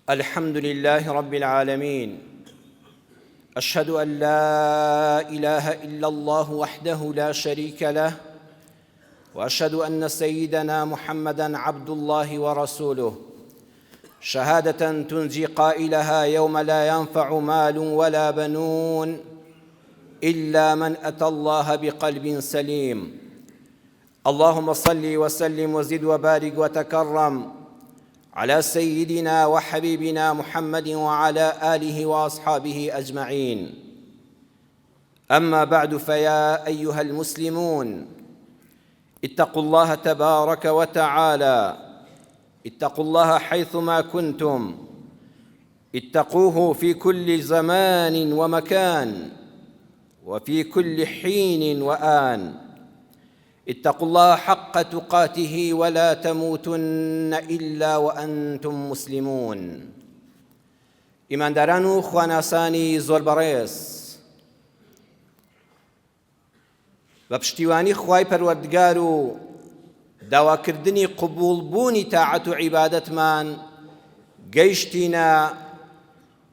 الحمد لله رب العالمين. أشهد أن لا إله إلا الله وحده لا شريك له، وأشهد أن سيدنا محمدًا عبد الله ورسوله، شهادة تنجي قائلها يوم لا ينفع مال ولا بنون إلا من أتى الله بقلب سليم. اللهم صل وسلم وزد وبارك وتكرم على سيدنا وحبيبنا محمد وعلى آله وأصحابه أجمعين. أما بعد، فيا أيها المسلمون، اتقوا الله تبارك وتعالى، اتقوا الله حيثما كنتم، اتقوه في كل زمان ومكان وفي كل حين وآن. اتقوا الله حق تقاته ولا تموتن إلا وأنتم مسلمون. ئیمانداران و خواناسانی زۆر بەڕێز، بە پشتیوانی خوای پەروەردگار و داواکردنی قبوڵبوونی تاعەت و عیبادەتمان گەیشتینە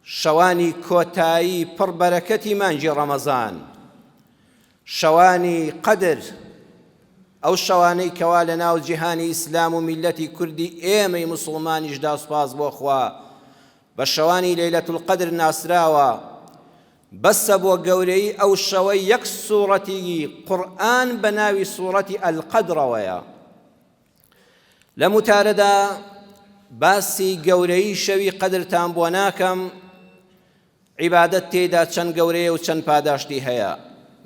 شەوانی کۆتایی پڕبەرەکەتی مانگی ڕەمەزان، شەوانی قەدر، ئەو شەوانەی کەوا لە ناو جیهانی ئیسلام و میلەتی کوردی ئێمەی موسڵمانیشدا سوپاس بۆ خوا بە شەوانی لەیلەتول قەدر ناسراوە. بەسە بۆ گەورەی ئەو شەوەی یەک سوورەتی قورئان بە ناوی سوورەتی ئەلقەدرەوەیە. لە موتارەدا باسی گەورەی شەوی قەدرتان بۆ ناکەم، عیبادەت تێدا چەند گەورەیە و چەند پاداشتی هەیە.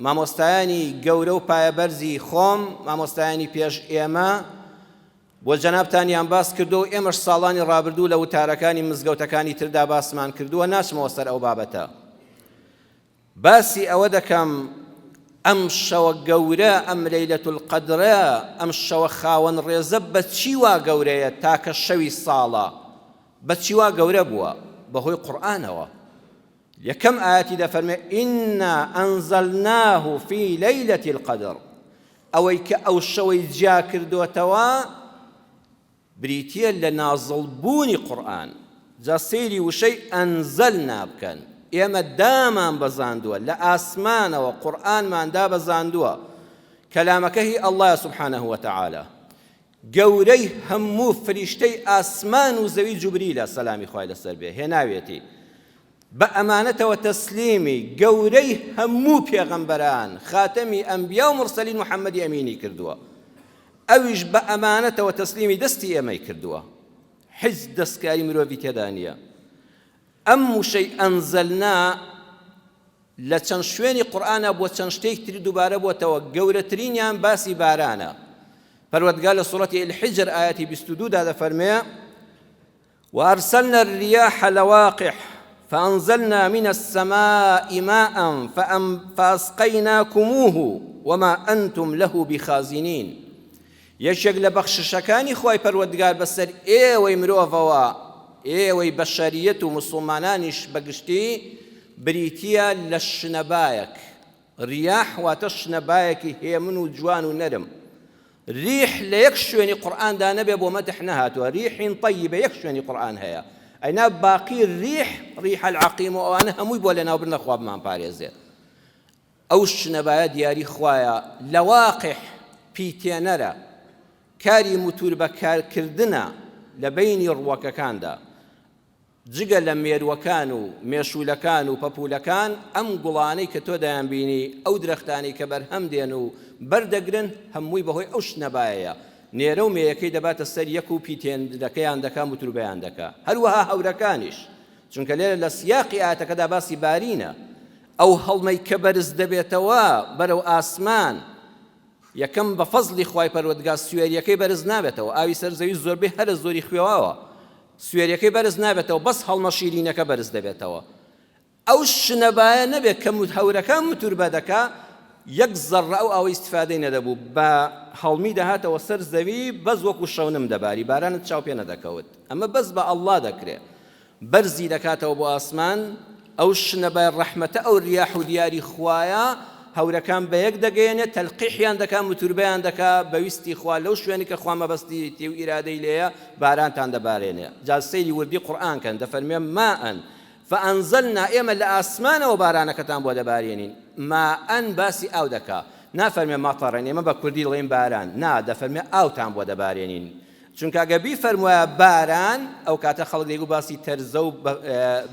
مامۆستایانی گەورە و پایەبەرزی خۆم، مامۆستایانی پێش ئێمە بۆ جەنابتانیان باس کردو و ئێمەش ساڵانی ڕابردوو لە وتارەکانی مزگەوتەکانی تردا باسمان کردووە، ناچمەوە سەر ئەو بابەتە. باسی ئەوە دەکەم ئەم شەوە گەورە، ئەم لەیلەتول قەدرە، ئەم شەوە خاوەن ڕێزە بە چی وا گەورەیە تاکە شەوی ساڵە؟ بە چی وا گەورە بووە؟ بەهۆی قورئانەوە. یەکەم ئاەتی دەفەرمێ ئینا ئەنزەلناه فی لەیلەتی القەدر. ئەوەی کە ئەو شەوەی جیا کردوتەوە بریتیە لە نازڵبوونی قورئان. جا سەیری وشەی ئەنزەلنا بکەن. ئێمە دامان بەزاندووە، لە ئاسمانەوە قورئانمان دابەزاندووە. کەلامەکە هی ئەڵڵایە سوبحانەه وتەعالە. گەورەی هەموو فریشتەی ئاسمان و زەوی جوبریلە، سەلامی خوای لەسەر بێ، هێناوێتی بە ئەمانەتەوە تەسلیمی گەورەی هەموو پێغەمبەران، خاتەمی ئەنبیا و مرسەلین محەممەدی ئەمینی کردووە. ئەویش بە ئەمانەتەوە تەسلیمی دەستی ئێمەی کردووە، حیز دەستکاری مرۆڤی تێدا نییە. ئەم وشەی ئەنزەلنا لە چەند شوێنی قورئانە بۆ چەند شتێک تری دووبارە بۆتەوە. گەورەترینیان باسی بارانە. پەروەردگار لە سوورەتی الحجر ئاەتی 22 دا دەفەرمێ وأرسلنا الرياح لواقح فأنزلنا من السماء ماء فأسقيناكموه وما أنتم له بخازنين. یەکێک لە بەخششەکانی خوای پەروەردگار بەسەر ئێوەی مرۆڤەوە، ئێوەی بەشەریەت و موسڵمانانیش بەگشتی، بریتیە لە شنەبایەک. ریاح واتە شنەبایەکی هێمن و جوان و نەرم. ریح لە یەک شوێنی قورئاندا نەبێ بۆ مەدح نەهاتووە. ریحین طەیبە یەک شوێنی قورئان هەیە. ئەینا باقی ریح العەقیم و ئەوانە هەمووی بۆ لەناوبردنە خوا بمان پارێزێت. ئەو شنەبایە دیاری خوایە. لەواقح پیتێنەرە، کاری موتور بەکارکردنە لە بەینی ڕووەکەکاندا. جگە لە مێرووەکان و مێشولەکان و پەپوولەکان، ئەم گوڵانەی کە تۆ دەیانبینی، ئەو درەختانی کە بەرهەم دێن و بەردەگرن، هەمووی بەهۆی ئەو شنەبایەیە. نێرە و مێیەکەی دەباتە سەر یەک و پیتێنەکەیان دەکا، موتوربەیان دەکا. هەروەها هەورەکانیش، چونکە لێرە لە سیاقی ئاەتەکەدا باسی بارینە. ئەو هەڵمەی کە بەرز دەبێتەوە بەرەو ئاسمان، یەکەم بە فەزلی خوای پەروەردگار سوێریەکەی بەرز نابێتەوە. ئاوی سەر زەوی زۆربەی هەرە زۆری خوێواوە، سوێریەکەی بەرز نابێتەوە، بەس هەڵمە شیرینەکە بەرز دەبێتەوە. ئەو شنەبایە نەبێت کە هەورەکان موتوربە دەکا، یەک زەڕە ئەو ئەوەی استیفادەی نەدەبوو، بە هەڵمی دەهاتەوە سەر زەوی، بەس وەکو شەونم دەباری، بارانت چاو پێ نەدەکەوت. ئەمە بەس بە ئەڵڵا دەکرێت. بەرزی دەکاتەوە بۆ ئاسمان. ئەو شنەبای ڕەحمەتە، ئەو ریاح و دیاری خوایە، هەورەکان بە یەک دەگەیەنێت تەلقیحیان دەکات وتوربەیان دەکات بەویستی خوا لەو شوێنی کە خوا مەبەستی تێ و ئیرادەی لێیە بارانتان دەبارێنێ. جا سەیری وردی قورئان کەن دەفەرمێ ماء فأنزلنا ئێمە لە ئاسمانەوە بارانەکەتان بۆ دەبارێنین. ماء باسی ئاو دەکا نافەرمێ مەطەرن ئێمە بە کوردی دەڵێن باران نا دەفەرمێ ئاوتان بۆ دەبارێنین. چونکە ئەگە بیفەرمووە باران ئەو کاتە خەڵک دەیگوت باسی تەرزە و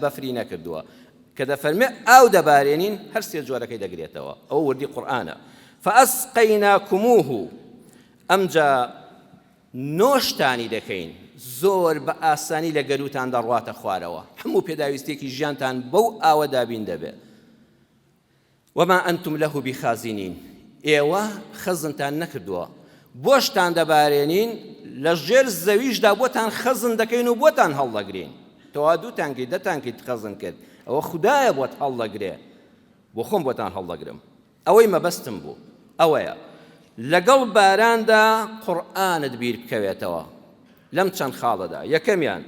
بەفری نەکردووە کە دەفەرمێ ئاو دەبارێنین هەر سێ جۆرەکەی دەگرێتەوە. ئەو وردی قورئانە. فأسقيناكموه ئەمجا نۆشتانی دەکەین زۆر بە ئاسانی لە گەلوتان دەڕواتە خوارەوە هەموو پێداویستێکی ژیانتان بەو ئاوە دابین دەبێت. وما أنتم له بخازنين ئێوە خەزنتان نەکردووە بۆشتان دەبارێنین لە ژێر زەویشدا بۆتان خەزن دەکەین و بۆتان هەڵدەگرین. تەوا دووتان کرد دەتان کرد خەزن کرد ئەوە خودایە بۆت هەڵدەگرێ بۆ خۆم بۆتان هەڵدەگرم. ئەوەی مەبەستم بوو ئەوەیە لەگەڵ باراندا قورئانت بیر بکەوێتەوە لەم چەند خاڵەدا. یەکەمیان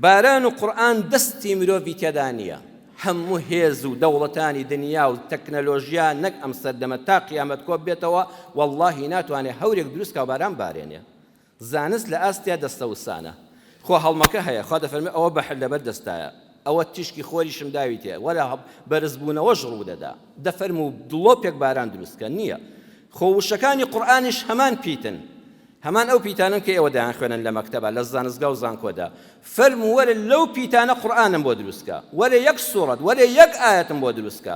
باران و قورئان دەستی مرۆڤی تێدا نییە. هەموو هێز و دەوڵەتانی دنیا و تەکنەلۆژیا نەک ئەم سەردەمە تا قیامەت کۆ بێتەوە واللهی ناتوانێت هەورێک دروست کا باران بارێنێ. زانست لە ئاستیا دەستە وسانە خۆ هەڵمەکە هەیە خوا دەفەرمێ ئەوە بەحر لەبەر دەستایە ئەوە تیشکی خۆریشم داوی تێ وەرە بەرزبوونەوەش ڕوو دەدا دەفەرموو دڵۆپێک باران دروستکە نییە. خۆوشەکانی قورئانیش هەمان پیتن هەمان ئەو پیتانن کە ئێوە دەیان خوێنن لە مەکتەبە لە زانستگا و زانکۆدا فەرموو وەرە لەو پیتانە قورئانم بۆ دروستکە وەرە یەک سوورەت وەرە یەک ئایەتم بۆ دروستکە.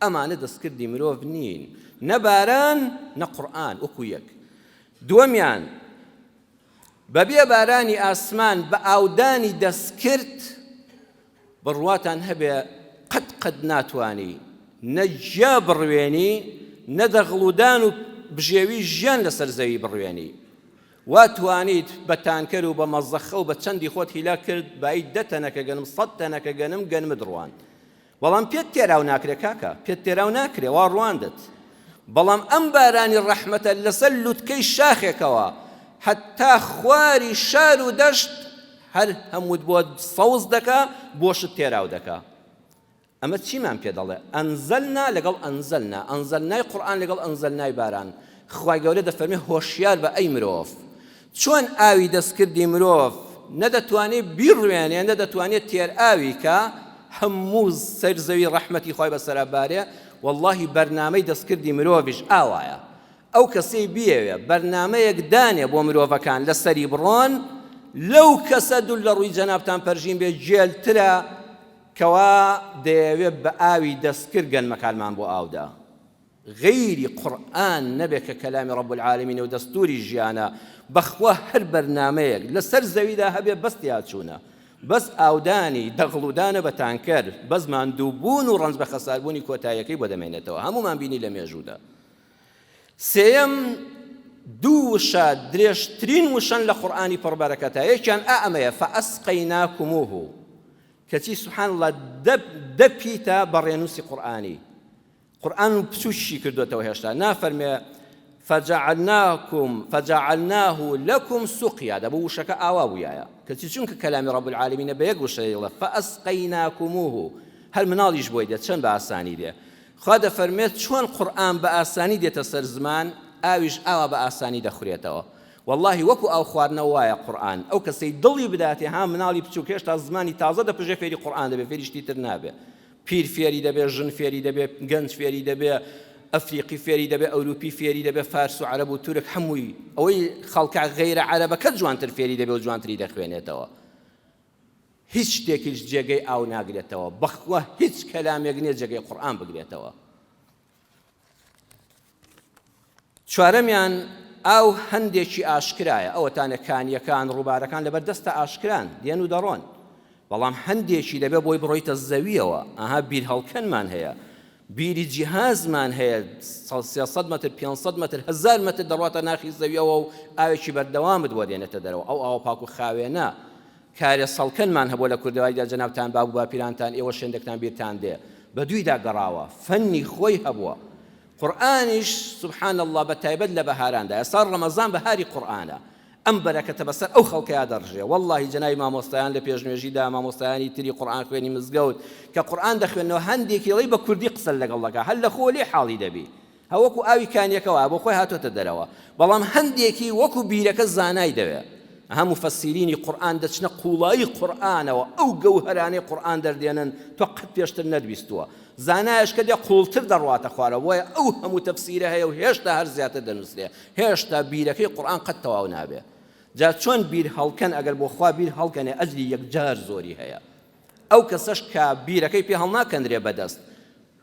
ئەمانە دەستکردی مرۆڤ نین نە باران نە قورئان وەکو یەک. دووەمیان بەبێ بارانی ئاسمان بە ئاودانی دەستکرد بڕواتان هەبێ قەت ناتوانی نەجیا بڕوێنی نەدەغڵودان و بژێوی ژیان لەسەر زەوی بڕوێنی. واتوانیت بە تانکەر و بە مەزەخە و بە چەندی خۆت هیلا کرد بای 10 تەنەکە گەنم 100 تەنەکە گەنم گەنمت ڕوان. بەڵام پێت تێراو ناکرێ کاکە پێت تێراو ناکرێ وا ڕواندت. بەڵام ئەم بارانی ڕەحمەتە لەسەر لوتکەی شاخێکەوە حتا خواری شار و دەشت هەر هەمووت بۆ سەوز دەکا بۆشت تێراو دەکا. ئەمە چیمان پێ دەڵێ ئەنزەلنا لەگەڵ ئەنزەلنا ئەنزەلنای قورئان لەگەڵ ئەنزەلنای باران. خوای گەورە دەفەرمێ هۆشیار بە ئەی مرۆڤ چۆن ئاوی دەستکردی مرۆڤ نەدەتوانێت بیڕوێنێ نەدەتوانێت تێر ئاوی کە هەموو سەر زەوی ڕەحمەتی خوای بەسەرا بارێ. واللهی بەرنامەی دەستکردی مرۆڤیش ئاوایە. ئەو کەسەی بیەوێ بەرنامەیەک دانێ بۆ مرۆڤەکان لەسەری بڕۆن لەو کەسە دوول لە ڕووی جەنابتان پەرژین بێ جێلترە کەوا دەیەوێت بە ئاوی دەستکرد گەنمەکانمان بۆ ئاودا. غەیری قورئان نەبێت کە کەلامی ڕەب العالەمینە و دەستوری ژیانە بەخوا هەر بەرنامەیەک لەسەر زەویدا هەبێ بەستی هاتچوونە بەس ئاودانی دەغڵودانە بە تانکەر بەس ماندووبوون و ڕەنج بە خەساربوونی کۆتاییەکەی بۆ دەمێنێتەوە هەمومان بینی لە مێژوودا. سێیەم دوو وشە درێژترین وشەن لە قورئانی پڕبەرەکەتە یەکیان ئەمەیە فەئەسقەیناکموه کەچی سبحان الله دەپیتە بەڕێنووسی قورئانی. قورئان پچوشی کردوێتەوە هێشتا نافەرمێ فجعلناه لكم سقيا دەبوو وشەکە ئاوا بوویایە کەچی چونکە کەلامی ڕەب العالەمینە بە یەک وشە دەڵێ فەئەسقەیناکموه هەر مناڵیش بۆی دێت چەند بە ئاسانی دێ. خوا دەفەرمێت چۆن قورئان بە ئاسانی دێتە سەر زمان ئاویش ئاوا بە ئاسانی دەخورێتەوە. واللهی وەکو ئاو خواردنەوە وایە قورئان ئەو کەسەی دڵی بداتێ ها مناڵی بچووک هێشتا زمانی تازە دەپژێ فێری قورئان دەبێ فێری شتی تر نابێ. پیر فێری دەبێ ژن فێری دەبێ گەنج فێری دەبێ ئەفریقی فێری دەبێ ئەوروپی فێری دەبێ فارس و عەرەب و تورک هەمووی ئەوەی خەڵکە غەیرە عەرەبەکە جوانتر فێری دەبێ و جوانتری دەخوێنێتەوە. هیچ شتێکیش جێگەی ئاو ناگرێتەوە بەخوا هیچ کەلامێک نییە جێگەی قورئان بگرێتەوە. چوارەمیان ئاو هەندێکی ئاشکرایە ئەوەتانە کانیەکان ڕووبارەکان لەبەر دەستە ئاشکران دێن و دەڕۆن بەڵام هەندێکی دەبێ بۆی بڕۆیتە زەویەوە ئەها بیر هەڵکەنمان هەیە بیری جیهازمان هەیە 300 متر 500 متر 1000 متر دەڕواتە ناخی زەویەوە و ئاوێکی بەردەوامت وەدێنێتە دەرەوە ئەو ئاوە پاک و خاوێنە کارێ سەڵکەنمان هەبوو لە کوردەوایدا جەنابتان بابوو باپیرانتان ئێوە شوێندێکتان بیرتان دێ بە دوویدا گەڕاوە فەنی خۆی هەبووە. قورئانیش سبحان الله بە تایبەت لە بەهاراندا ئێستا ڕەمەزان بەهاری قورئانە ئەم بەرەکەتە بەسەر ئەو خەڵکەیە دەڕژێ. وەڵڵاهی جەنابی مامۆستایان لە پێشنوێژیدا مامۆستایانی تری قورئان خوێنی مزگەوت کە قورئان دەخوێنەوە هەندێکی دەڵێ بە کوردی قسە لەگەڵ دەکا هەر لە خۆ لێ حاڵی دەبی هەوەکو ئاوی کانیەکەوە بۆ خۆی هاتۆتە دەرەوە، بەڵام هەندێکی وەکو بیرەکە زانای دەوێت. هەموو مفەسیرینی قورئان دەچنە قوڵایی قورئانەوە ئەو گەوهەرانەی قورئان دەردێنن تۆ قەت پێشتر نەدویستووە، زانایش کە دێ قوڵتر دەڕواتە خوارە، وایە ئەو هەموو تەفسیرە هەیە و هێشتا هەر زیاتر دەنووسێ، هێشتا بیرەکەی قورئان قەت تەواو نابێ. جا چۆن بیر هەڵکەن ئەگەر بۆ خوا بیر هەڵکەنێ ئەجری یەکجار زۆری هەیە. ئەو کەسەش کە بیرەکەی پێ هەڵناکەندرێ بەدەست،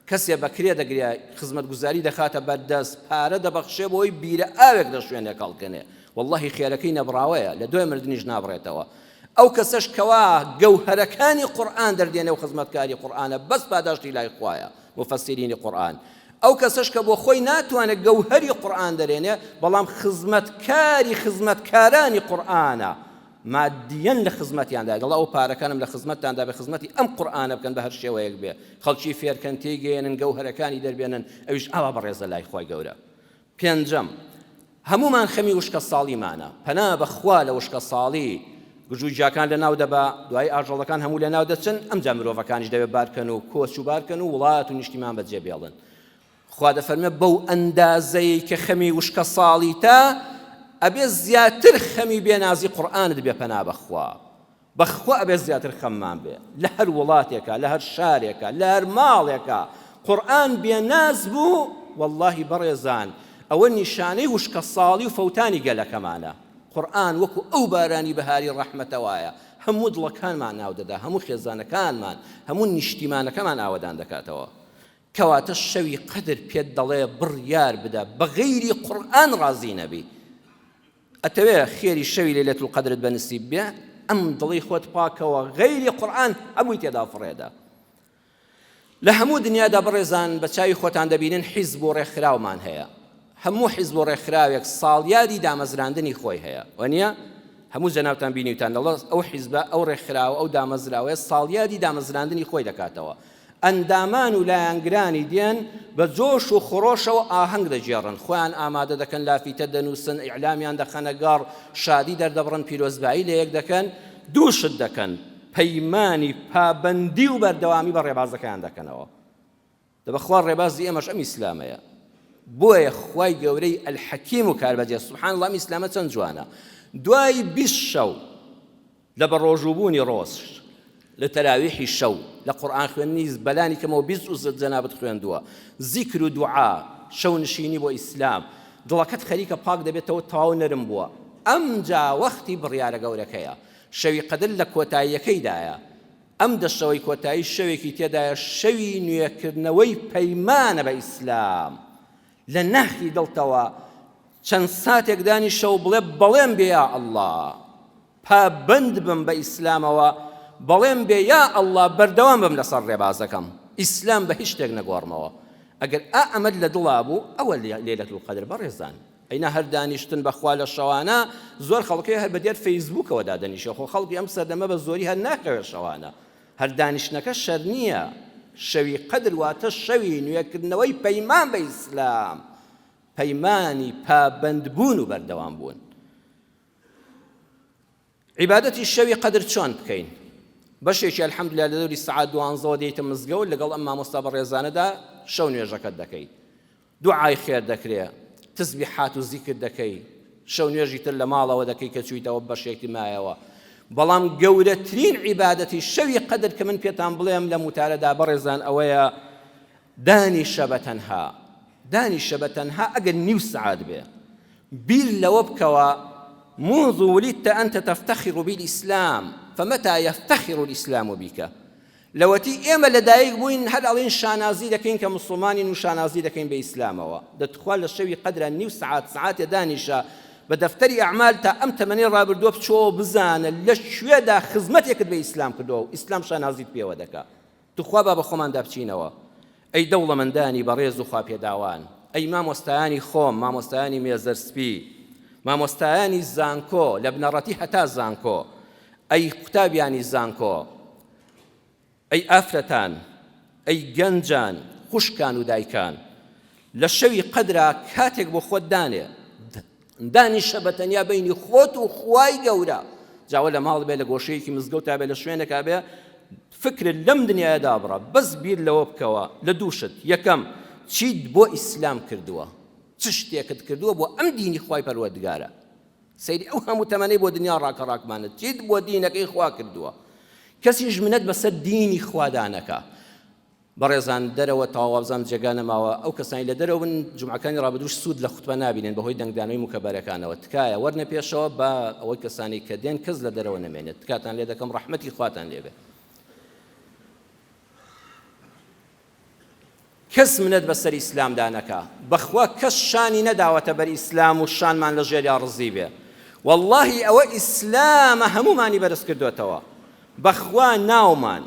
کەسێ بەکرێ دەگرێ خزمەتگوزاری دەخاتە بەردەست، پارە دەبەخشێ بۆی بیرە ئاوێک دەشوێنێ کەڵکەنێ، وەڵڵاهی خێرەکەی نەبراوەیە لە دوای مردنیش نابڕێتەوە. ئەو کەسەش کەوا گەوهەرەکانی قورئان دەردێنێ و خزمەتکاری قورئانە بەس پاداشتی لای خوایە مفەسیرینی قورئان. ئەو کەسەش کە بۆ خۆی ناتوانێت گەوهەری قورئان دەرێنێ بەڵام خزمەتکارانی قورئانە مادیەن لە خزمەتیاندا دەڵێ ئەو پارەکانم لە خزمەتتاندا بە خزمەتی ئەم قورئانە بکەن بە هەر شێوەیەک بێ، خەڵکی فێرکەن تێگەێنن گەوهەرەکانی دەربێنن، ئەویش ئاوا بەڕێزە لای خوای گەورە. پێنجەم، هەمومان خەمی وشکە ساڵیمانە، پەنا بەخوا لە وشکە ساڵی گژوجیاکان لە ناو دەبا، دوای ئاژەڵەکان هەموو لە ناو دەچن، ئەمجا مرۆڤەکانیش دەبێت بارکەن و کۆچ و بارکەن و وڵات و نیشتیمان بەجێ بێڵن. خوا دەفەرمێ بەو ئەندازەی کە خەمی وشکە ساڵی تا ئەبێ زیاتر خەمی بێنازی قورئانت بێ، پەنا بەخوا ئەبێ زیاتر خەممان بێ لە هەر وڵاتێکە، لە هەر شارێکە، لە هەر ماڵێکە قورئان بێناز بوو. وەڵڵاهی بەڕێزان ئەوە نیشانەی وشکە ساڵی و فەوتانی گەلەکەمانە. قورئان وەکو ئەو بارانی بەهاری ڕەحمەتەوایە، هەموو دڵەکانمان ناو دەدا، هەموو خێزانەکانمان، هەموو نیشتیمانەکەمان ئاوەدان دەکاتەوە. کەواتە شەوی قەدر پێت دەڵێ بڕیار بدە بە غەیری قورئان ڕازی نەبی. ئەتەوێ خێری شەوی لەیلەتول قەدرت بەنسیب بێ، ئەم دڵی خۆت پاکەوە غەیری قورئان هەمووی تێدا فڕێدا. لە هەموو دنیادا بڕێزان بە چاوی خۆتان دەبینن حیزب و ڕێکخراومان هەیە. هەموو حیزب و ڕێکخراوێک ساڵیادی دامەزراندنی خۆی هەیە، وەنیە؟ هەموو جەنابتان بینیوتان دەڵێ ئەو حیزبە ئەو ڕێکخراوە ئەو دامەزراوەیە ساڵیادی دامەزراندنی خۆی دەکاتەوە. ئەندامان و لایەنگرانی دێن بە جۆش و خۆڕۆشەوە ئاهەنگ دەجێڕن، خۆیان ئامادە دەکەن، لافیتە دەنووسن، ئیعلامیان دەخەنە گەڕ، شادی دەردەبڕن، پیرۆزبایی لە یەک دەکەن، دووشت دەکەن، پەیمانی پابەندی و بەردەوامی بە ڕێبازەکەیان دەکەنەوە. دەبەخوا ڕێبازی ئێمەش ئەم ئیسلامەیە. بۆیە خوای گەورەی ئەلحەکیم و کاربەجێ سوبحان الله ئەم ئیسلامە چەند جوانە. دوای 20 شەو لە بەڕۆژوبوونی ڕۆژ، لە تەراویحی شەو، لە قورئان خوێندنی بەلانی کەمەوە 20 جوز جەنابەت خوێندووە، زیکر و دوعا، شەو نشینی بۆ ئیسلام، دڵەکەت خەریکە پاک دەبێتەوە تەواو نەرم بووە. ئەمجا وەختی بڕیارە گەورەکەیە، شەوی قەدر لە کۆتاییەکەیدایە. ئەم دەشەوەی کۆتایی شەوێکی تێدایە، شەوی نوێکردنەوەی پەیمانە بە ئیسلام. لە ناخی دڵتەوە چەند ساتێک دانی شەو بڵێ بەڵێم بێ یا ئەڵڵا، پابەند بم بە ئیسلامەوە، بەڵێم بێ یا ئەڵڵا بەردەوام بم لەسەر ڕێبازەکەم، ئیسلام بە هیچ شتێک نەگۆڕمەوە. ئەگەر ئەمەد لە دڵا بوو ئەوە لەیلەتول قەدر بەڕێزان. ئەینا هەر دانیشتن بەخوا لە شەوانە زۆر خەڵکی هەر بەدێر فەیسبووکەوە دادەنیشە، خۆ خەڵکی ئەم سەردەمە بە زۆری هەر ناکەوێت شەوانە. هەر دانیشتنەکە شەر نییە. شەوی قەدر واتە شەوی نوێکردنەوەی پەیمان بە ئیسلام، پەیمانی پابەندبوون و بەردەوام بوون. عیبادەتی شەوی قەدر چۆن بکەین؟ بەشێکی ئەلحەمدولیلا لە دەوری سەعات 12 دێیتە مزگەوت، لەگەڵ ئەم مامۆستا بەڕێزانەدا شەو نوێژەکەت دەکەیت، دوعای خێر دەکرێ، تسبیحات و زیکر دەکەی، شەو نوێژی تر لە ماڵەوە دەکەی کە چوویتەوە بەشێکی مایەوە. بەڵام گەورەترین عیبادەتی شەوی قەدر کە من پێتان بڵێم لە موتارەدا بەڕێزان ئەوەیە دانیشە بە تەنها. دانیشە بە تەنها ئەگەر نیو سەعات بێ، بیر لەوە بکەوە منذ ولدت أنت تفتخر بالإسلام فمتى يفتخر الإسلام بك. لەوەتی ئێمە لەدایک بووین هەر ئەڵێن شانازی دەکەین کە مسلمانین و شانازی دەکەین بە ئیسلامەوە. دەتخوا لە شەوی قەدرە نیو سەعات سەعاتێ دانیشە بە دەفتەری ئەعمال تا ئەم تەمەنەی ڕابردووە بچۆ بزانە لە شوێدا خزمەتێکت بە ئیسلام کردەوە و ئیسلام شانازیت پێوە دەکا. توخوا با بە خۆمان دابچینەوە. ئەی دەوڵەمەندانی بەڕێز و خواپێداوان، ئەی مامۆستایانی خۆم، مامۆستایانی مێزەرسپی، مامۆستایانی زانکۆ لە بنەڕەتی هەتا زانکۆ، ئەی قوتابیانی زانکۆ، ئەی ئافرەتان، ئەی گەنجان، خوشکان و دایکان، لە شەوی قەدرا کاتێک بۆ خۆت دانێ، دانیشە بە تەنیا بینی خۆت و خوای گەورە. جاوە لە ماڵ بێ، لە گۆشەیەکی مزگەوتا بێ، لە شوێنێکا بێ، فکرت لەم دنیادا بڕە، بەس بیر لەوە بکەوە لە دووشت. یەکەم، چیت بۆ ئیسلام کردووە؟ چ شتێکت کردووە بۆ ئەم دینی خوای پەروەردگارە؟ سەیری ئەو هەموو تەمەنەی بۆ دنیا ڕاکەڕاکمانت، چیت بۆ دینەکەی خوا کردووە؟ کەسیش منەت بەسەر دینی خوادانەکە. بەڕێزان، دەرەوە تەواوەبزان جێگا نەماوە، ئەو کەسانی لە دەرەوە بن جومعەکانی ڕابردووش سوود لە خوتبە نابینن بەهۆی دەنگدانەوەی موکەبەرەکانەوە. تکایە وەرنە پێشەوە بە ئەوەی کەسانی کە دێن کەس لە دەرەوە نەمێنێت. تکاتان لێ دەکەم، ڕەحمەتی خواتان لێبێ. کەس منەت بەسەر ئیسلامدانەکە، بەخوا کەس شانی نەداوەتە بەر ئیسلام و شانمان لە ژێریا ڕزی بێ. واللهی ئەوە ئیسلامە هەمومانی بەرز کردوێتەوە. بەخوا ناومان،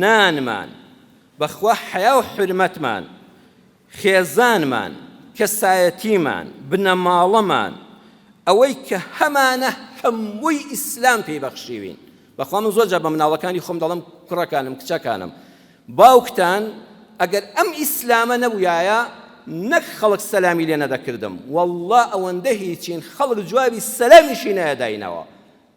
نانمان، بەخوا حیا و حرمەتمان، خێزانمان، کەسایەتیمان، بنەماڵەمان، ئەوەی کە هەمانە هەمووی ئیسلام پێی بەخشیوین. بەخوا من زۆرجار بە مناڵەکانی خۆم دەڵێم، کوڕەکانم، کچەکانم، باوکتان ئەگەر ئەم ئیسلامە نەبووایە نەک خەڵک سەلامی لێ نەدەکردم، والله ئەوەندە هیچین خەڵک جوابی سەلامیشی نەداینەوە.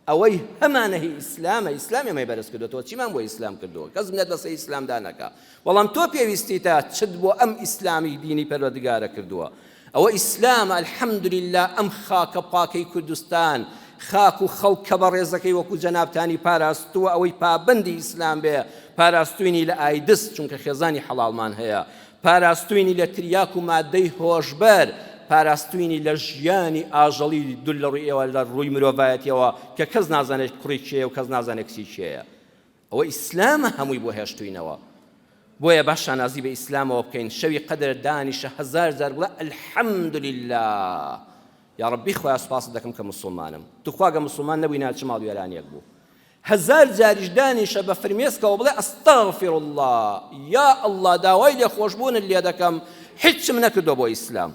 ئەوەی هەمانە هی ئیسلامە، ئیسلامی ئەمەی بەرز کردوێتەوە. چیمان بۆ ئیسلام کردووە؟ کەس منەت بەسەر ئیسلامدانەکە. بەڵام تۆ پێویستیتە چت بۆ ئەم ئیسلامی دینی پەروەردگارە کردووە. ئەوە ئیسلامە. الحەمدولله ئەم خاکە پاکەی کوردستان، خاک و خەڵک کە بە ڕێزەکەی وەکو جەنابتانی پاراستووە، ئەوەی پابەندی ئیسلام بێ، پاراستوینی لە ئایدس چونکە خێزانی حەڵاڵمان هەیە، پاراستوینی لە تریاک و مادەی هۆشبەر، پاراستوینی لە ژیانی ئاژەڵی دوول لە ڕووی ئێوە، لە ڕووی مرۆڤایەتیەوە کە کەس نازانێت کوڕی کێیە و کەس نازانێت کچی کێیە. ئەوە ئیسلامە هەمووی بۆ هێشتوینەوە. بۆیە باش شانازی بە ئیسلامەوە بکەین. شەوی قەدر دانیشە هەزار جار بڵێ الحەمدولله، یا ڕەبی خۆیان سوپاس دەکەم کە مسڵمانم. توخواگە مسڵمان نەبووینە چ ماڵ وێرانێک بوو. هەزار جاریش دانیشە بە فرمێسکەوە بڵێ ئەستەغفر الله، یا ئەڵڵا داوای لێخۆشبوونت لێ دەکەم، هیچم نەکردووە بۆ ئیسلام.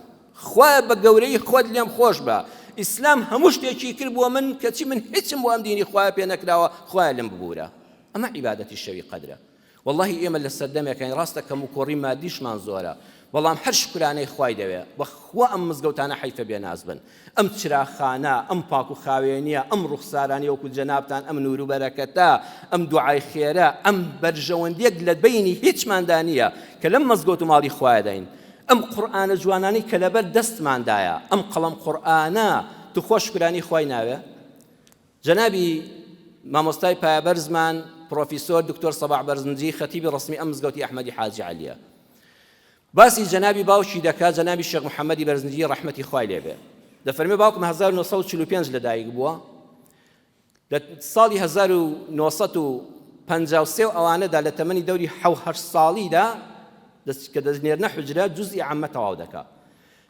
خوا بە گەورەی خۆت لێم خۆش بە. ئیسلام هەموو شتێکی کرد بۆ من کەچی من هیچم بۆ ئەم دینی خوای پێ نەکراوە، خوای لێم ببوورە. ئەمە عیبادەتی شەوی قەدرە. والله ئێمە لە سەردەمێکین ڕاستە کەم و کۆڕی مادیشمان زۆرە، بەڵام هەر شکرانەی خوای دەوێ. بەخوا ئەم مزگەوتانە حیفە بێناز بن. ئەم چراخانە، ئەم پاک و خاوێنیە، ئەم ڕوخسارانی وەکو جەنابتان، ئەم نور و بەرەکەتە، ئەم دوعای خێرە، ئەم بەرژەوەندیەک لە بینی هیچماندا نییە کە لەم مەزگەوت و ماڵی خوای دەین. ئەم قورئانە جوانانی کە لەبەر دەستماندایە، ئەم قەڵەم قورئانە، تو خۆ شکرانی خوای ناوێ؟ جەنابی مامۆستای پایەبەرزمان پرۆفیسۆر دکتۆر سەباح بەرزنجی خەتیبی ڕسمی ئەم مزگەوتی ئەحمەدی حاجی عەلیە، باسی جەنابی باوکی دەکات، جەنابی شێخ محەممەدی بەرزنجی ڕەحمەتی خوای لێبێ. دەفەرمێ باوکم 1945 لەدایک بووە، لە ساڵی 1953 ئەوانەدا لە تەمەنی دەوری 7 ساڵیدا کە دەژنێرنە حوجرە جوزئی عامە تەواو دەکات.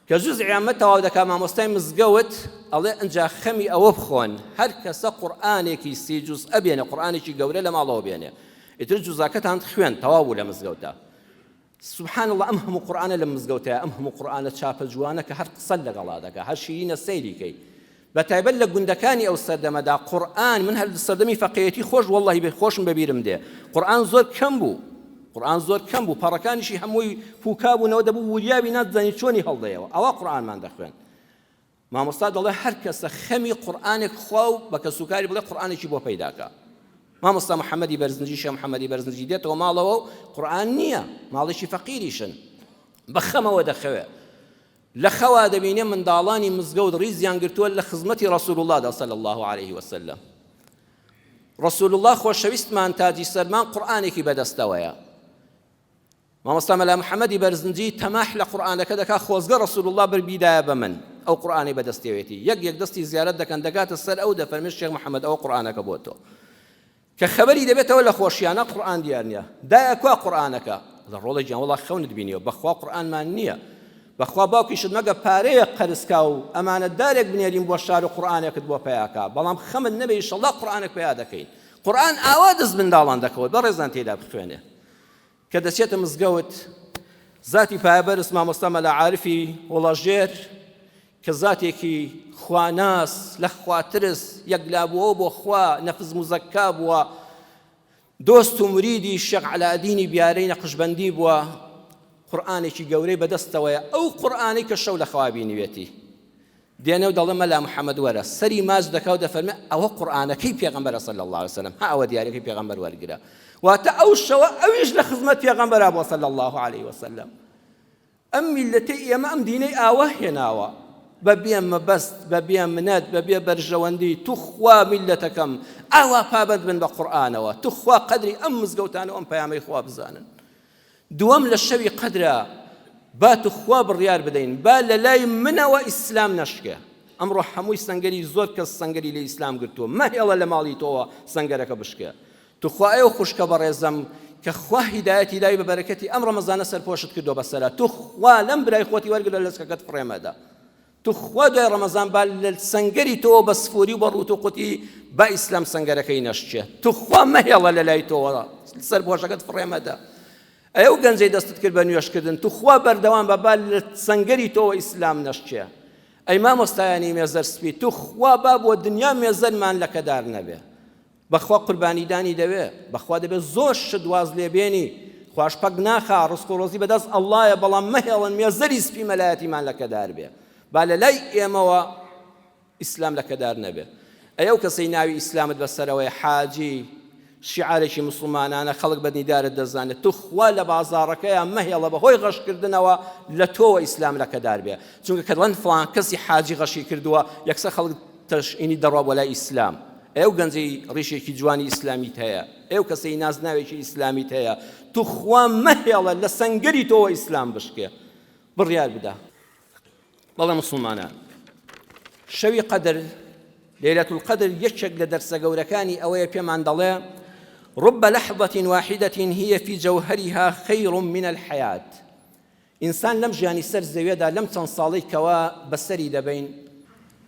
کە جوزئی عامە تەواو دەکات، مامۆستای مزگەوت ئەڵێ ئەنجا خەمی ئەوە بخۆن، هەر کەسە قورئانێکی 30 جوز ئەبێنێ، قورئانێکی گەورە لە ماڵەوە بێنێ، ئیتر جوزاکەتان خوێن تەواو بوو لە مزگەوتە. سبحان الله، ئەم هەموو قورئانە لە مزگەوتەیە، ئەم هەموو قورئانە چاپە جوانە کە هەر قسە لەگەڵا دەکات، هەر شیرینە سەیریکەی. بەتایبەت لە گوندەکانی ئەو سەردەمەدا قورئان، من هەر سەردەمی فەقیهەتی خۆش واللهی خۆشم بەبیرم دێ، قورئان زۆر کەم بوو، قورئان زۆر کەم بوو، پەڕەکانیشی هەمووی پووکا بوونەوە، دەبوو وریاوی ناتزانی چۆنی هەڵدەیەوە، ئەوە قورئانمان دەخوێن. مامۆستا دەڵێ هەر کەسە خەمی قورئانێک خوا و بە کەسوکاری بڵێ قورئانێکی بۆ پەیداکە. مامۆستا محەممەدی بەرزنجی، شێخ محەممەدی بەرزنجی دێتەوە ماڵەوە و قورئان نییە، ماڵێکی فەقیریشن، بە خەمەوە دەخەوێ. لە خەوا دەبینێ منداڵانی مزگەوت ڕیزیان گرتووە لە خزمەتی ڕەسوول اللهدا صلی الله عليه وسلم. ڕەسوول الله خۆشەویستمان تاجی سەرمان قورئانێکی بەدەستەوەیە. مامۆستا مەلا محەممەدی بەرزنجی تەماح لە قورئانەکە دەکات، خۆزگە ڕەسوول الله بردایە بە من ئەو قورئانی بەدەستێوێتی، یەک دەستی زیارەت دەکەن، دەگاتە سەر ئەو، دەفەرمێ شێخ محەممەد ئەوە قورئانەکە بۆ تۆ، کە خەبەری دەبێتەوە لە خۆشیانە قورئان دیار نییە، دایە کوا قورئانەکە، لە ڕۆڵی گیان وەڵا خەونت بینیەوە، بەخوا قورئانمان نییە، بەخوا باوکیشت مەگە پارەیە قەرزکا و ئەمانەتدارێک بنێرین بۆ شار و قورئانێکت بۆ پەیاکە، بەڵام خەمت نەبێ ئینشەڵڵا قورئانێک پەیا دەکەین. قورئان ئاوا دەست منداڵان دەکەوت، بەڕێزان تێدا بخوێنێ. کە دەچێتە مزگەوت، ذاتی پایەبەرز مامۆستا مەلا عارفی وڵەژێر کە ذاتێکی خواناس، لە خواترس، یەکلابووە بۆ خوا، نەفز مزەکا بووە، دۆست و مریدی شێخ عەلاءالدینی بیارەی نەقشبەندی بووە، قورئانێکی گەورەی بەدەستەوەیە، ئەو قورئانەی کە شەو لە خوا بینوێتی، دێنێ و دەڵێ مەلا محەممەد وەرە سەری ماچ دەکا و دەفەرمێ ئەوە قورئانەکەی پێغەمبەرە صلی الله عليه وسلم ها ئەوە دیارەکەی پێغەمبەر وەرگرە واتە ئەو شەوە ئەویش لە خزمەت پێغەمبەرە بووە صلی الله عليه وسلم ئەم میلەتەی ئێمە ئەم دینەی ئاوا هێناوە بەبێ مەبەست بەبێ منەت بەبێ بەرژەوەندی توخوا میلەتەکەم ئاوا پابەند بن بە قورئانەوە توخوا قەدری ئەم مزگەوتانە و ئەم پەیامەی خوا بزانن دووەم لە شەوی قەدرە با توخوا بڕیار بدەین با لە لای منەوە ئیسلام نەشکێ ئەمڕۆ هەمووی سەنگەری زۆر کەس سەنگەری لە ئیسلام گرتووە مەهێڵە لە ماڵی تۆوە سەنگەرەکە بشکێ توخوا ئێوە خوشکە بەڕێزەم کە خوا هیدایەتی لای بەبەرەکەتی ئەم ڕەمەزانە سەرپۆشت کردو بەسەرا توخوا لەم برای خۆتی وەرگرە لە لەسکەکەت فڕێمەدا توخوا دوای ڕەمەزان با لە سەنگەری تۆ بە سفوری و بە ڕوت و قوتی با ئیسلام سەنگەرەکەی نەشکێ توخوا مەهێڵە لە لای تۆوە سەرپۆشەکەت فڕێمەدا ئەو گەنجەی دەستت کرد بە نوێشکردن توخوا بەردەوام بە با لە سەنگەری تۆوە ئیسلام نەشکێ ئەی مامۆستایانی مێزەر سپی توخوا با بۆ دنیا مێزەرمان لەکەدار نەبێ بەخوا قوربانیدانی دەوێ بەخوا دەبێت زۆر شت واز لێبێنی خوش پەک ناخا ڕزق و ڕۆزی بەدەست ئەڵڵایە بەڵام مەهێڵن مێزەری سپی مەلایەتیمان لەکەدار بێ با لە لای ئێمەوە ئیسلام لەکەدار نەبێ ئەو کەسەی ناوی ئیسلامت بەسەرەوەی حاجی شیعارێکی مسلمانانە خەڵک بەدیدارت دەزانێت توخوا لە بازاڕەکەیان مەهێڵە بەهۆی غەشکردنەوە لە تۆوە ئیسلام لەکەدار بێ چونکە کەڵەن فڵان کەسی حاجی غەشی کردووە یەکسەر خەڵک تەشئینی دەڕوا بۆ لای ئیسلام ئێو گەنجەی ڕیشێکی جوانی ئیسلامیت هەیە ئێو کەسەی نازناوێکی ئیسلامیت هەیە توخوا مەهێڵە لە سەنگەری تۆوە ئیسلام بشکێ بڕیار بدە بەڵێ مسلمانان شەوی قەدر ليلة القدر يشك لدرس جوركاني أو يبيمان ضلاء رب لحظة واحدة هي في جوهرها خير من الحياة إنسان لم جاني سر زويدا لم تنصالي كوا بسري دبين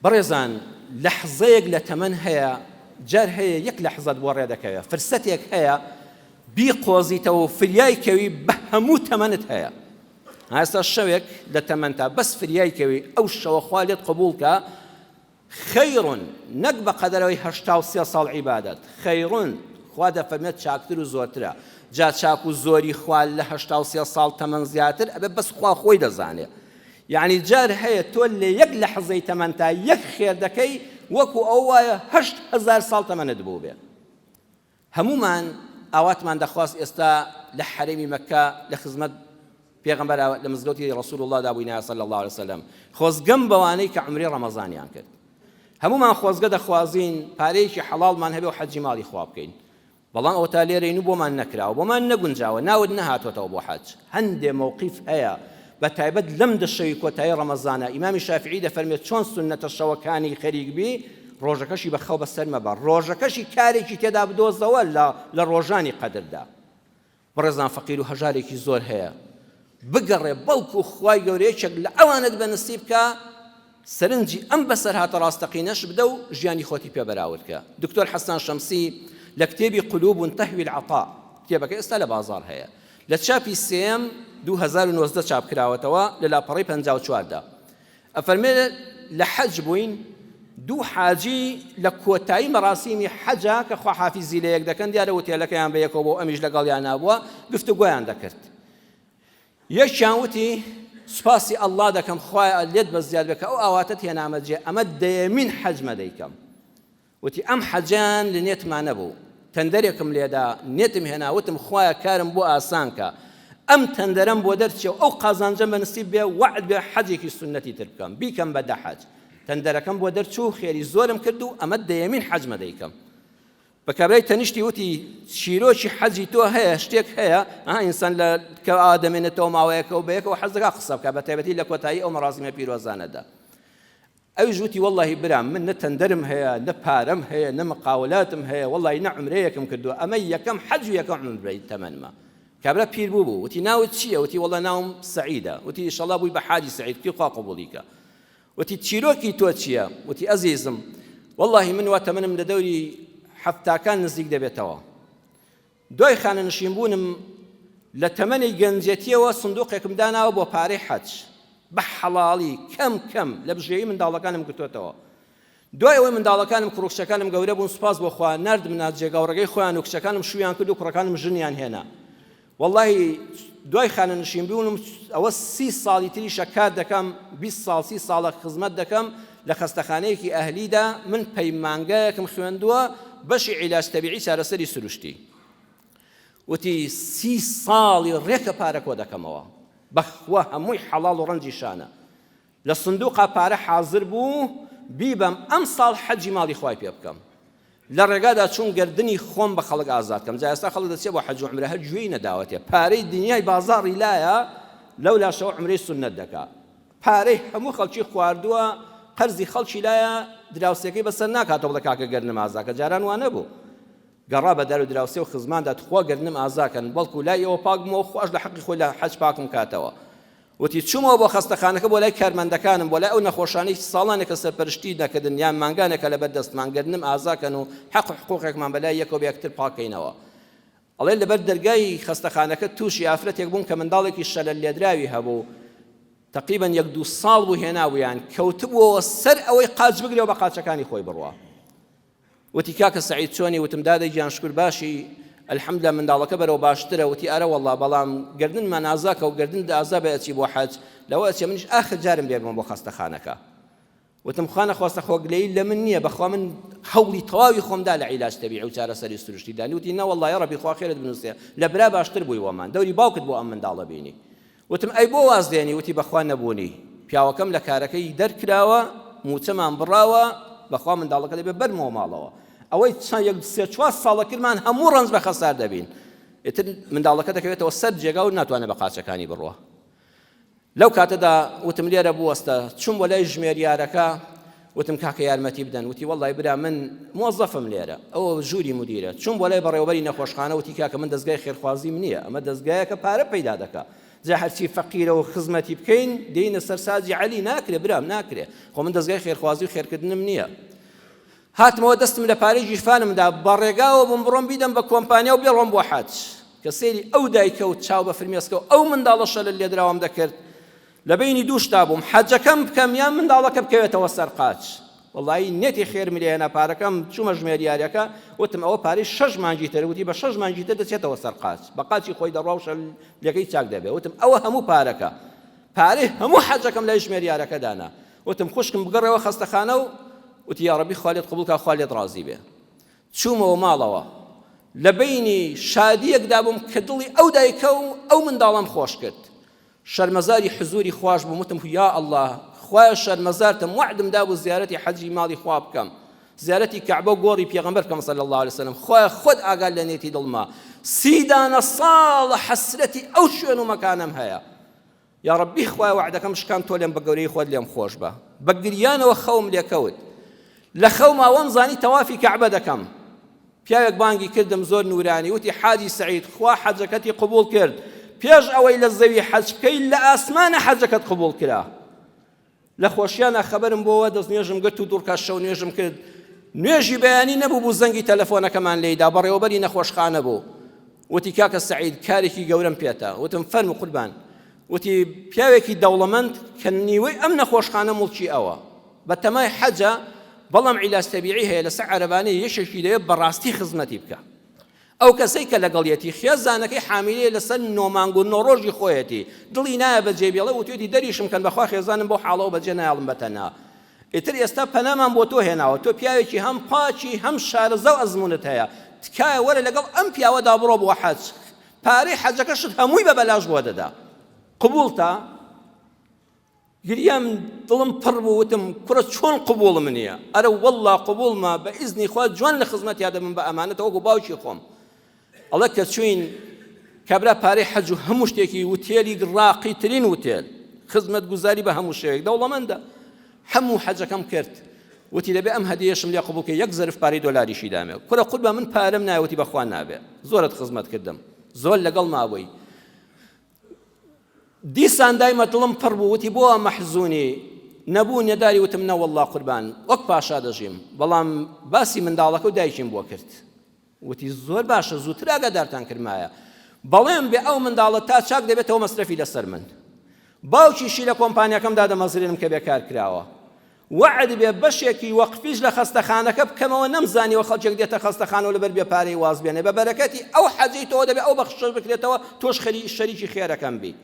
برزان لحظة لتمن هيا جار هيا يك لحظة بوردك هيا فرستك هيا بيقوزي تو فرياي كوي بهمو تمنت هيا هذا الشوك لتمنتها بس فرياي كوي أو الشو خالد قبولك خير نقب قدروي هشتاو سال عبادت خير خواده فرمت شاكتر و زورترا جات شاكو زوري خوال لهشتاو سال تمن زياتر أبي بس خوا خوي دزاني يعني جار هي تولي يك لحظة تمنتا يك خير دكي وكو أوايا 8000 سال تمن دبوبه همومان أوات من دخواس استا لحريم مكة لخدمت پیغمبر لمزگوتی رسول الله دابوینا صلی الله علیه وسلم خوزگم بوانی که عمری رمضانیان کرد همومان خوزگە دەخوازین پارەیەکی حەڵاڵمان هەبێ و حەجی ماڵی خوا بکەین بەڵام ئەوە تا لێرەین و بۆمان نەکراوە بۆمان نەگونجاوە ناود نەهاتۆتەوە بۆ حەج هەندێ مووقیف هەیە بە تایبەت لەم دەشەوی کۆتایی ڕەمەزانە ئیمامی شافعی دەفەرمێت چۆن سونەتە شەوەکانی خەریک بی ڕۆژەکەشی بەخەو بەسەر مەبە ڕۆژەکەشی کارێکی تێدا بدۆزەوە لە ڕۆژانی قەدردا بەڕێزان فەقیر و هەژارێکی زۆر هەیە بگەڕێ بەڵکو خوای گەورەیەکێک لە ئەوانت بەنسیب کە سەرنجی ئەم بەسەر هاتە ڕاستەقینەش بدە و ژیانی خۆتی پێ بەراوردکە دکتۆر حەسان شەمسی لە کتێبی قلوب تەهوی العەطا کتێبەکە ئێستا لە بازاڕ هەیە لە چاپی سێم 2019 چاپ کراوەتەوە لە لاپەڕەی 54دا ئەفەرمێت لە حەج بووین دوو حاجی لە کۆتایی مەراسیمی حەجا کە خواحافیزی لە یەک دەکەن دیارە وتێلەکەیان بە یەکەوە بۆ ئەمیش لەگەڵیان نابووە گفتوگۆیان دەکرد یەکیان وتی سپاسی ئەڵڵا دەکەم خوایە لێت بە زیاد بکە ئەو ئاواتت هێنامە جێ ئەمە دەیەمین حەجمە دەیکەم وتی ئەم حەجیان لە نێتمان نەبوو تەندەرێکم لێدا نێتم هێنا وتم خوایە کارم بۆ ئاسان کە ئەم تەندەرەم بۆ دەرچێ ئەو قازانجەم بە نسیب بێ وعد بێ حەجێکی سونەتی تر بکەم بیکەم بە 10 حەج تەندەرەکەم بۆ دەرچوو خێری زۆرم کرد و ئەمە دەیەمین حەجمە دەیکەم بەکابرای تەنیشتی وتی شیرۆکی حەجی تۆ هەیە شتێک هەیە ئینسان لە کە ئادەمێنێتەوە ماوەیەکەوە بە یەکەوە حەز دەکا قسە بکە بە تایبەتی لە کۆتایی ئەو مەراسیمە پیرۆزانەدا ئەویش وتی وەڵڵاهی برام من نە تەندەرم هەیە نە پارەم هەیە نە مقاولاتم هەیە وەڵڵاهی نە عومرەیەکم کردووە ئەمە یەکەم حەج و یەکەم عومرەی تەمەنمە کابرا پیر بوو وتی ناوت چییە وتی وەڵڵا ناوم سەعیدە وتی ئینشەڵڵا بووی بە حاجی سەعید کی خوا قبوڵیکە وتی چیرۆکی تۆ چییە وتی ئەزیزم وەڵڵاهی من وا تەمەنم لە دەوری حەفتاکان نزیک دەبێتەوە دوای خانەنشین بوونم لە تەمەنی گەنجەتیەوە سندوقێکم داناوە بۆ پارەی حەج بە حەڵاڵی کەم لە بژێوی منداڵەکانم گرتوێتەوە دوای ئەوەی منداڵەکانم کوڕکچەکانم گەورە بوون سوپاس بۆ خوا نردمە جێگاوڕێگەی خۆیان و کچەکانم شویان کرد و کوڕەکانم ژنیان هێنا وەڵڵاهی دوای خانەنشین بوونم ئەوە 30 ساڵی تریشە کار دەکەم 20 ساڵ 30 ساڵە خزمەت دەکەم لە خەستەخانەیەکی ئەهلیدا من پەیمانگایەکم خوێندووە بەشی عیلاج تەبیعی چارەسەری سروشتی وتی 30 ساڵی ڕێکە پارە کۆ دەکەمەوە بەخوا هەمووی حەڵاڵ و ڕەنجی شانە لە سندوقا پارە حازر بوو بیبەم ئەم ساڵ حەجی ماڵی خوای پێ بکەم لە ڕێگادا چوون گردنی خۆم بە خەڵک ئازادکەم جا ئێستا خەڵک دەچێت بۆ حەج و عومرە هەر گوێی نەداوەتێ پارەی دنیای بازاڕی لایە لەولا شەو عومرەی سونەت دەکات پارەی هەموو خەڵکی خواردووە قەرزی خەڵکی لایە دراوسێکەی بەسەر ناکاتەوە بڵێ کاکە گەرنم ئازاکە جاران وانە بوو گەڕا بە دار و دراوسێ و خزماندا تخوا گەرنم ئازاکەن بەڵکو لای ئەوە پاک بوومەوە خوش لە حەقی خۆی لە حەج پاکم کاتەوە وتی چوومەوە بۆ خەستەخانەکە بۆ لای کارمەندەکانم بۆ لای ئەو نەخۆشانەی ساڵانێکە سەرپەرشتی دەکردن یان مانگانێکە لەبەر دەستمان گەرنم ئازاکەن و حەق و حقوقێکمان بەلای یەکەوە بەیەکتر پاکەینەوە ئەڵێ لەبەر دەرگای خەستەخانەکە تووشی ئافرەتێک بووم کە منداڵێکی شەلەل لێدراوی هەبوو تقریبا 1-2 ساڵ بوو هێناویان کەوتبووەوە سەر ئەوەی قاچ بگرێەوە بە قاچەکانی خۆی بڕوە وتی کاکە سەعید چۆنی وتم دادەی گیان شکر باشی الحەمدلله منداڵەکە بەرەوە باشترە وتی ئەرە وەڵڵا بەڵام گردنمان ئازاکە و گردن ئازا بە ئەچی بۆ حەج لەوە ئەچێ منیش ئاخر جارم بێبم بۆ خەستەخانەکە وتم خوانە خواستە خۆگلەیی لە من نییە بەخوا من هەوڵی تەواوی خۆمدا لە عیلاج تەبیعی و چارەسەری سروشتی دانی وتی نە وەڵڵا یا ڕەبی خوا خێرت بنووسێ لە برا باشتر بووی وەمان دەوری باوکت بۆ ئەم منداڵە بینی وتم ئەی بۆ واز دێنی وتی بەخوا نەبوونی پیاوەکەم لە کارەکەی دەرکراوە موچەمان بڕاوە بەخوا منداڵەکە دەبێ بەرمەوە ماڵەوە ئەوەی چەند 3-4 ساڵەکرمان هەموو ڕەنج بە خەسار دەبین ئیتر منداڵەکە دەکەوێتەوە سەر جێگا و ناتوانێت بە قاچەکانی بڕوە لەو کاتەدا وتم لێرە بوەستە چوم بۆ لای ژمێریارەکە وتم کاکە یارمەتی بدەن وتی وەڵڵای برا من موظفم لێرە ئەوە ژووری مدیرە چوم بۆ لای بەڕێوەبەری نەخۆشخانە وتی کاکە من دەستگای خێرخوازیم نییە ئەمە دەستگایەکە پارە پەیدا دەکات جا هەرچی فەقیرە و خزمەتی بکەین دێینە سەر سازی عەلی ناکرێ برام ناکرێ خۆ من دەستگای خێرخوازی و خێرکردنم نییە هاتمەوە دەستم لە پارەی ژیرفانمدا بەڕێگاوە بم بڕۆم بیدەم بە کۆمپانیا و بێڕۆم بۆ حەج کە سەیری ئەو دایکەوت چاو بە فرمێسکە و ئەو منداڵەشە لە لێدراوام دەکرد لە بینی دووشتا بووم حەجەکەم بکەم یان منداڵەکە بکەوێتەوە سەر قاچ وەڵڵی نێتی خێرم لێ هێنا پارەکەم چوومە ژمێریارەکە وتم ئەوە پارەی 6 مانگی تر وتی بە 6 مانگی تر دەچێتەوە سەر قاچ بە قاچی خۆی دەڕوا و شەلەکەی چاک دەبێ وتم ئەوە هەموو پارەکە پارەی هەموو حەجەکەم لای ژمێریارەکە دانا وتم خوشکم بگەڕێەوە خەستەخانە و وتی یا ڕەبی خوا لێت قبوڵ کا خوا لێت ڕازی بێ چوومەوە ماڵەوە لە بینی شادیەکدا بووم کە دڵی ئەو دایکە و ئەو منداڵم خۆش کرد شەرمەزاری حزوری خوش بووم وتم یا ئەڵڵا خوایە شەرمەزارتم وعدم دابوو زیارەتی حەجی ماڵی خوا بکەم زیارەتی کەعبە و گۆڕی پێغەمبەر بکەم صلی الله علیه وسلم خوایە خۆت ئاگال لە نێتی دڵما 30 دانە ساڵە حەسرەتی ئەو شوێن و مەکانم هەیە یا ڕەبی خوایە وعدەکەم شکان تۆ لێم بە گەورەی خۆت لێم خۆش بە بە گریانەوە خەوم لێکەوت لە خەوماوەم زانی تەوافی کەعبە دەکەم پیاوێک بانگی کردم زۆر نورانی وتی حاجی سەعید خوا حەجەکەتی قبوڵ کرد پێش ئەوەی لە زەوی حەج بکەی لە ئاسمانە حەجەکەت قبوڵ کرا لە خۆشیانە خەبەرم بۆەوە دەست نوێژم گرت و دوورکە شەو نوێژم کرد نوێژی بەیانی نەبوو بوو زەنگی تەلەفۆنەکەمان لێیدا بەڕێوەبەری نەخۆشخانە بوو وتی کاکە سەعید کارێکی گەورەم پێتە وتم فەرمو قوربان وتی پیاوێکی دەوڵەمەند کە نیوەی ئەم نەخۆشخانە مڵکی ئەوە بە تەمای حەجە بەڵام عیلاج تەبیعی هەیە لەسەر عەرەبانەی یەشێکی دەوێت بەڕاستی خزمەتی بکە ئەو کەسەی کە لەگەڵیەتی خێزانەکەی حامیلەیە لەسەر نۆمانگ و نۆڕۆژی خۆیەتی دڵی نایە بەجێ بێڵێ وتوێتی دەریشم کەن بەخوا خێزانم بۆ حاڵەوە بەجێ نایڵم بەتەنها ئیتر ئێستا پەنامان بۆ تۆ هێناوە تۆ پیاوێکی هەم پاچی هەم شارەزە و ئەزمونت هەیە تکایە وەرە لەگەڵ ئەم پیاوەدا بڕۆ بۆ حەج پارەی حەجەکەشت هەمووی بە بەلاش بۆ دەدا قبوڵتە گریام دڵم پڕ بوو وتم کوڕە چۆن قبوڵم نییە ئەرە وەڵڵا قبوڵمە بە ئیزنی خوا جوان لە خزمەتیا دەبم بە ئەمانەتەوە وەکو باوکی خۆم ئەڵە کە چوین کابرا پارەی حەج و هەموو شتێکی وتێلی ڕاقیترین وتێل خزمەت گوزاری بە هەموو شێوێک دەوڵەمەندە هەموو حەجەکەم کرد وتی دەبێ ئەم هەدیەشم لێ قبوڵ کە 1 زەرف پارەی دۆلاریشی دامێ کوڕە قوربان من پارەم نایوتی بەخوا نابێ زۆرت خزمەت کردم زۆر لەگەڵ ماوەی دیسان دایمە دڵم پڕ بوو وتی بۆ مەحزوونی نەبوو نێداری وتم نە وەڵڵا قوربان وەک پاشا دەژیم بەڵام باسی منداڵەکە و دایکیم بۆ کرد وتی زۆر باشە زووتر ئاگادارتان کردمایە بەڵێم بێ ئەو منداڵە تا چاک دەبێتەوە مەسرەفی لەسەر من باوکیشی لە کۆمپانیەکەمدا دەمەزرێنم کە بێکار کراوە وعد بێ بەشێکی وەقفیش لە خەستەخانەکە بکەمەوە نەمزانیەوە خەڵکێک دێتە خەستەخانەوە لەبەر بێ پارەی واز بێنێ بە بەرەکەتی ئەو حەجەی تۆ دەبێ ئەو بەخشە بکرێتەوە تۆش شەریکی خێرەکەم بی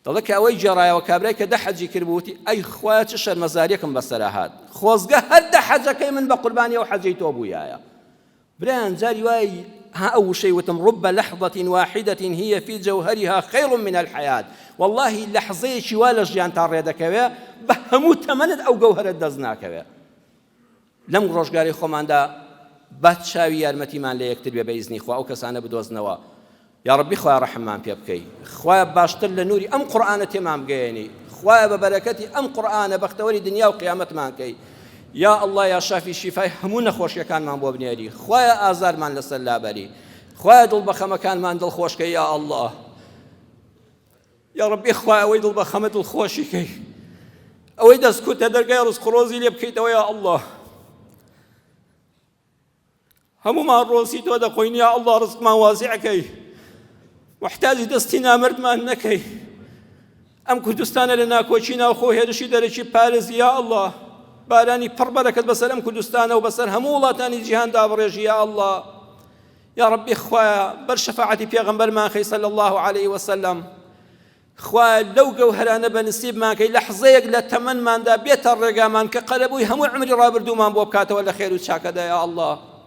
دەڵێ کە ئەوەی جێڕایەوە کابرای کە 10 حەجی کردبووتی ئەی خوایە چ شەرمەزاریەکم بەسەرا هات خۆزگە هەر 10 حەجەکەی من بە قوربانی ئەو حەجەی تۆ بوویایە برایان جاری وای ها ئەو شەی وتم رب لحظة واحدة هي في جوهرها خير من الحياة والله لحظەیەکی وا لە ژیان تا ڕێدەکەوێ بە هەموو تەمەنت ئەو گەوهرت دەست ناکەوێ لەم ڕۆژگاری خۆماندا بە چاوی یارمەتیمان لە یەکتر بێ بە ئیزنی خوا ئەو کەسانە بدۆزنەوە یا ربی خوای ڕەحممان پێ بکەی خوای باشتر لە نوری ئەم قورئانە تێمان بگەیەنی خوای بە بەرەکەتی ئەم قورئانە بەختەوەری دنیا و قیامەتمان کەی یا الله یا شافی شیفای هەموو نەخۆشیەکانمان بۆ بنێری خوای ئازارمان لەسەر لابەری خوای دڵبەخەمەکانمان دڵخۆشکەی یا الله یا ربی خوای ئەوەی دڵبەخەمە دڵخۆشی کەی ئەوەی دەستکوتە دەرگای ڕزق و ڕۆزی لێ بکەیتەوە یا الله هەموومان ڕۆزی تۆ دەخۆین یا الله ڕزقمان واسیعکەی محتاجی دەستی نامردمان نەکەی ئەم کوردستانە لە ناکۆچی ناوخۆ هێرشی دەرەکی پارێزی یا الله بارانی پڕ بەرەکەت بەسەر ئەم کوردستانە و بەسەر هەموو وڵاتانی جیهان دابڕێژی یا الله یا ربی خوایە بەر شەفاعەتی پێغەمبەرمان خەی صلی الله عليه وسلم خوایە لەو گەوهرانە بە نسیبمان کەی لەحزەیەک لە تەمەنماندا بێتە ڕێگامان کە قەرەبووی هەموو عمری ڕابردوومان بۆ بکاتەوە لە خێر و چاکەدا یا الله